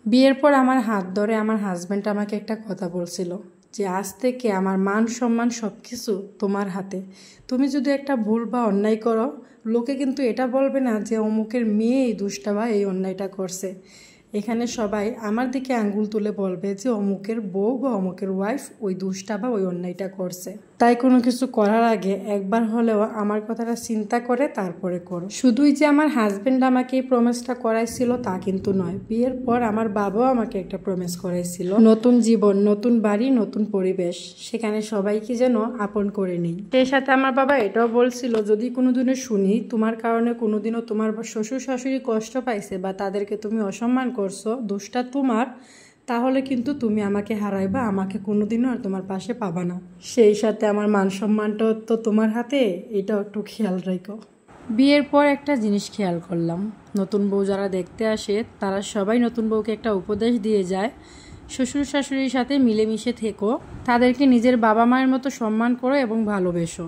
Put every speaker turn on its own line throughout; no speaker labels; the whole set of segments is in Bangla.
বিয়ের পর আমার হাত ধরে আমার হাজব্যান্ড আমাকে একটা কথা বলছিল যে আজ থেকে আমার মান সম্মান সব কিছু তোমার হাতে। তুমি যদি একটা ভুল বা অন্যায় করো, লোকে কিন্তু এটা বলবে না যে অমুকের মেয়ে এই দুষ্টা বা এই অন্যায়টা করছে। এখানে সবাই আমার দিকে আঙ্গুল তুলে বলবে যে অমুকের বউ বা অমুকের ওয়াইফ ওই দুষ্টা বা ওই অন্যায়টা করছে। তাই কোনো কিছু করার আগে একবার হলেও আমার কথাটা চিন্তা করে তারপরে করো। শুধুই যে আমার হাজব্যান্ড আমাকে এই প্রমিসটা করাইছিল তা কিন্তু নয়, বিয়ের পর আমার বাবাও আমাকে একটা প্রমিস করাইছিল, নতুন জীবন, নতুন বাড়ি, নতুন পরিবেশ, সেখানে সবাইকে যেন আপন করে নিই। সেই সাথে আমার বাবা এটাও বলছিল যদি কোনোদিনও শুনি তোমার কারণে কোনোদিনও তোমার শ্বশুর শাশুড়ি কষ্ট পাইছে বা তাদেরকে তুমি অসম্মান করছো, দোষটা তোমার, তাহলে কিন্তু তুমি আমাকে হারাইবা, আমাকে কোনোদিনও আর তোমার পাশে পাবা না। সেই সাথে আমার মান সম্মানটাও তো তোমার হাতে, এটাও একটু খেয়াল রাখো। বিয়ের পর একটা জিনিস খেয়াল করলাম, নতুন বউ যারা দেখতে আসে তারা সবাই নতুন বউকে একটা উপদেশ দিয়ে যায়, শ্বশুর শাশুড়ির সাথে মিলেমিশে থেকো, তাদেরকে নিজের বাবা মায়ের মতো সম্মান করো এবং ভালোবেসো,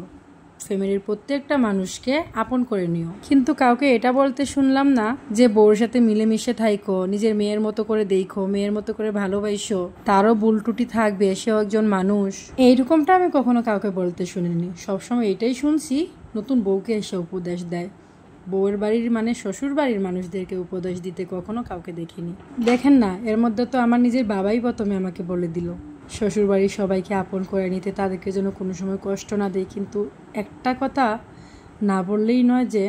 ফ্যামিলির প্রত্যেকটা মানুষকে আপন করে নিও। কিন্তু কাউকে এটা বলতে শুনলাম না যে বউর সাথে মিলেমিশে থাইকো, নিজের মেয়ের মতো করে দেখো, মেয়ের মতো করে ভালোবাসো, তারও ভুল ত্রুটি থাকবে, সেও একজন মানুষ। এইরকমটা আমি কখনো কাউকে বলতে শুনিনি। সবসময় এটাই শুনছি নতুন বউকে এসে উপদেশ দেয়, বউয়ের বাড়ির মানে শ্বশুর বাড়ির মানুষদেরকে উপদেশ দিতে কখনো কাউকে দেখিনি। দেখেন না, এর মধ্যে তো আমার নিজের বাবাই প্রথমে আমাকে বলে দিল শ্বশুর বাড়ির সবাইকে আপন করে নিতে, তাদেরকে যেন কোনো সময় কষ্ট না দেয়। কিন্তু একটা কথা না বললেই নয় যে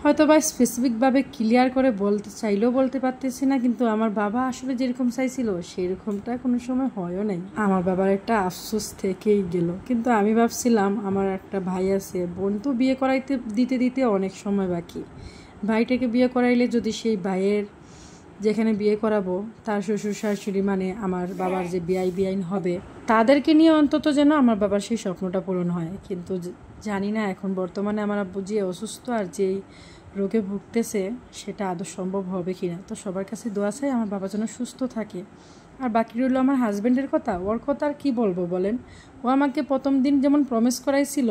হয়তো বা স্পেসিফিকভাবে ক্লিয়ার করে বলতে চাইলেও বলতে পারতেছি না, কিন্তু আমার বাবা আসলে যেরকম চাইছিল সেরকমটা কোনো সময় হয়ও নাই। আমার বাবার একটা আফসোস থেকেই গেল। কিন্তু আমি ভাবছিলাম আমার একটা ভাই আছে, বোন তো বিয়ে করাইতে দিতে দিতে অনেক সময় বাকি, ভাইটাকে বিয়ে করাইলে যদি সেই ভাইয়ের যেখানে বিয়ে করাবো তার শ্বশুর শাশুড়ি মানে আমার বাবার যে বিআইন হবে, তাদেরকে নিয়ে অন্তত যেন আমার বাবার সেই স্বপ্নটা পূরণ হয়। কিন্তু জানি না এখন বর্তমানে আমার আব্বু যে অসুস্থ আর যেই রোগে ভুগতেছে সেটা আদৌ সম্ভব হবে কিনা। তো সবার কাছে দোয়া চাই আমার বাবা যেন সুস্থ থাকে। আর বাকি রইল আমার হাজব্যান্ডের কথা, ওর কথা আর কী বলবো বলেন। ও আমাকে প্রথম দিন যেমন প্রমিস করাইছিল,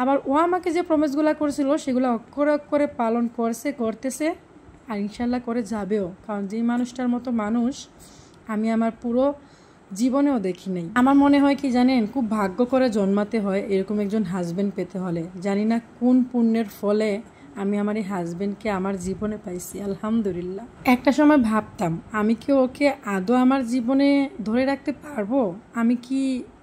আবার ও আমাকে যে প্রমিসগুলো করেছিল সেগুলো অক্ষরে অক্ষরে পালন করতেছে আর ইনশাল্লাহ করে যাবেও। কারণ যেই মানুষটার মতো মানুষ আমি আমার পুরো জীবনেও দেখি নাই। আমার মনে হয় কি জানেন, খুব ভাগ্য করে জন্মাতে হয় এরকম একজন হাজব্যান্ড পেতে হলে। জানি না কোন পুণ্যের ফলে আমি আমার এই হাজব্যান্ডকে আমার জীবনে পাইছি, আলহামদুলিল্লাহ। একটা সময় ভাবতাম আমি কি ওকে আদৌ আমার জীবনে ধরে রাখতে পারবো, আমি কি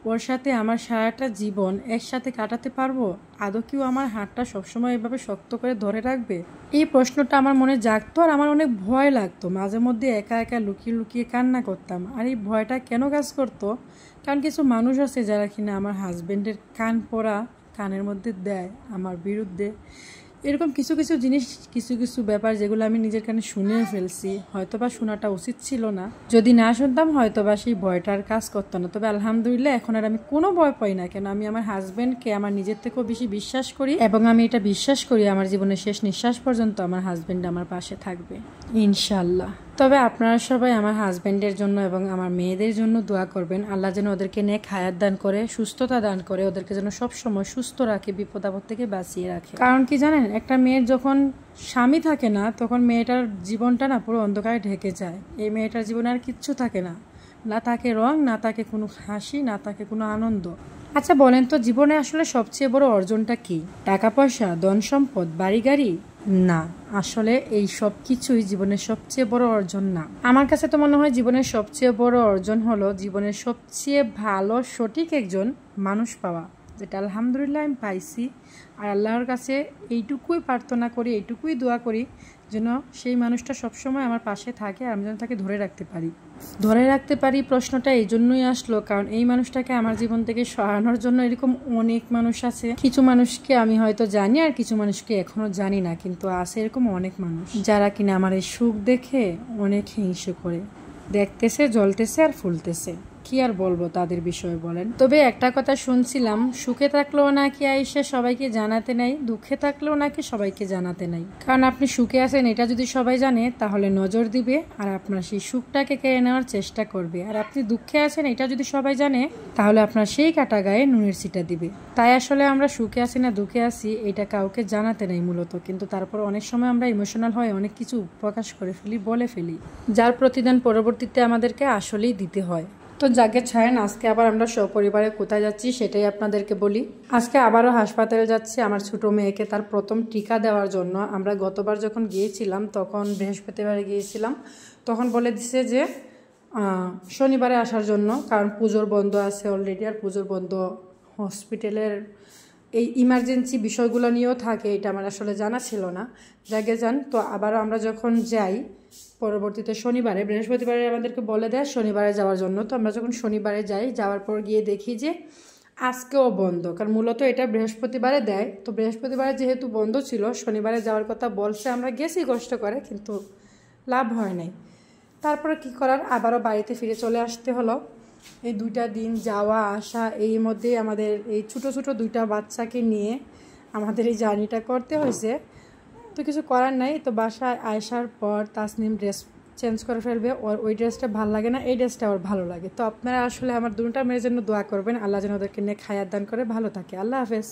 ওর সাথে আমার সারাটা জীবন একসাথে কাটাতে পারবো, আদৌ কি ও আমার হাতটা সবসময় এভাবে শক্ত করে ধরে রাখবে। এই প্রশ্নটা আমার মনে জাগতো আর আমার অনেক ভয় লাগতো, মাঝে মধ্যে একা একা লুকিয়ে লুকিয়ে কান্না করতাম। আর এই ভয়টা কেন কাজ করতো, কারণ কিছু মানুষ আছে যারা কিনা আমার হাজব্যান্ডের কান পড়া কানের মধ্যে দেয় আমার বিরুদ্ধে। এরকম কিছু কিছু জিনিস, কিছু কিছু ব্যাপার যেগুলো আমি নিজের কানে শুনেও ফেলছি, হয়তোবা শোনাটা উচিত ছিল না। যদি না শুনতাম হয়তোবা সেই ভয়টার কাজ করতো না। তবে আলহামদুলিল্লাহ এখন আর আমি কোনো ভয় পাই না। কেন, আমি আমার হাজব্যান্ডকে আমার নিজের থেকেও বেশি বিশ্বাস করি এবং আমি এটা বিশ্বাস করি আমার জীবনের শেষ নিঃশ্বাস পর্যন্ত আমার হাজব্যান্ড আমার পাশে থাকবে ইনশাল্লাহ। তবে আপনারা সবাই আমার হাজব্যান্ডের জন্য এবং আমার মেয়েদের জন্য দোয়া করবেন, আল্লাহ যেন ওদেরকে নেক হায়াত দান করে, সুস্থতা দান করে, ওদেরকে যেন সবসময় সুস্থ রাখে, বিপদ আপদ থেকে বাঁচিয়ে রাখে। কারণ কি জানেন, একটা মেয়ের যখন স্বামী থাকে না তখন মেয়েটার জীবনটা না পুরো অন্ধকারে ঢেকে যায়। এই মেয়েটার জীবনে আর কিচ্ছু থাকে না, না থাকে রং, না থাকে কোনো হাসি, না থাকে কোনো আনন্দ। আচ্ছা বলেন তো, জীবনে আসলে সবচেয়ে বড় অর্জনটা কি? টাকা পয়সা, ধন সম্পদ, বাড়ি গাড়ি? না, আসলে এই সব কিছুই জীবনের সবচেয়ে বড় অর্জন না। আমার কাছে তো মনে হয় জীবনের সবচেয়ে বড় অর্জন হলো জীবনের সবচেয়ে ভালো সঠিক একজন মানুষ পাওয়া, যেটা আলহামদুলিল্লাহ আমি পাইছি। আর আল্লাহর কাছে এইটুকুই প্রার্থনা করি, এইটুকুই দোয়া করি যেন সেই মানুষটা সবসময় আমার পাশে থাকে আর আমি যেন তাকে ধরে রাখতে পারি। প্রশ্নটা এই জন্যই আসলো কারণ এই মানুষটাকে আমার জীবন থেকে সরানোর জন্য এরকম অনেক মানুষ আছে। কিছু মানুষকে আমি হয়তো জানি আর কিছু মানুষকে এখনো জানি না, কিন্তু আছে এরকম অনেক মানুষ যারা কিনা আমার এই সুখ দেখে অনেক হিংসে করে, দেখতেছে, জ্বলতেছে আর ফুলতেছে। কি আর বলবো তাদের বিষয়ে বলেন। তবে একটা কথা শুনছিলাম, সুখে থাকলেও নাকি আইসা সবাইকে জানাতে নাই, দুঃখে থাকলেও নাকি সবাইকে জানাতে নাই। কারণ আপনি সুখে আছেন এটা যদি সবাই জানে তাহলে নজর দিবে আর আপনার সেই সুখটাকে কেড়ে নেওয়ার চেষ্টা করবে। আর আপনি দুঃখে আছেন এটা যদি সবাই জানে তাহলে আপনার সেই কাটা গায়ে নুনের ছিটা দিবে। তাই আসলে আমরা সুখে আছি না দুঃখে আছি এটা কাউকে জানাতে নাই মূলত, কিন্তু তারপর অনেক সময় আমরা ইমোশনাল হয়ে অনেক কিছু প্রকাশ করে ফেলি, বলে ফেলি, যার প্রতিদান পরবর্তীতে আমাদেরকে আসলেই দিতে হয়। তো যাকে ছাড়েন, আজকে আবার আমরা সপরিবারে কোথায় যাচ্ছি সেটাই আপনাদেরকে বলি। আজকে আবারও হাসপাতালে যাচ্ছি আমার ছোট মেয়েকে তার প্রথম টিকা দেওয়ার জন্য। আমরা গতবার যখন গিয়েছিলাম তখন বৃহস্পতিবারে গিয়েছিলাম, তখন বলে দিছে যে শনিবারে আসার জন্য, কারণ পুজোর বন্ধ আছে অলরেডি। আর পুজোর বন্ধ হসপিটালের এই ইমার্জেন্সি বিষয়গুলো নিয়েও থাকে, এটা আমার আসলে জানা ছিল না। জায়গায় যান তো আবারও আমরা যখন যাই পরবর্তীতে শনিবারে, বৃহস্পতিবারে আমাদেরকে বলে দেয় শনিবারে যাওয়ার জন্য। তো আমরা যখন শনিবারে যাই, যাওয়ার পর গিয়ে দেখি যে আজকেও বন্ধ, কারণ মূলত এটা বৃহস্পতিবারে দেয়। তো বৃহস্পতিবারে যেহেতু বন্ধ ছিল, শনিবারে যাওয়ার কথা বলছে, আমরা গেছি কষ্ট করে, কিন্তু লাভ হয় নাই। তারপরে কি করার, আবারও বাড়িতে ফিরে চলে আসতে হলো। এই 2টা দিন যাওয়া আসা, এই মধ্যেই আমাদের এই ছোটো ছোটো 2টা বাচ্চাকে নিয়ে আমাদের এই জার্নিটা করতে হয়েছে। তো কিছু করার নাই। তো বাসায় আসার পর তাসনিম ড্রেস চেঞ্জ করে ফেলবে, ওর ওই ড্রেসটা ভালো লাগে না, এই ড্রেসটা ওর ভালো লাগে। তো আপনারা আসলে আমার 2টা মেয়ের জন্য দোয়া করবেন, আল্লাহ যেন ওদেরকে নিয়ে খায়াত দান করে ভালো থাকে। আল্লাহ হাফেজ।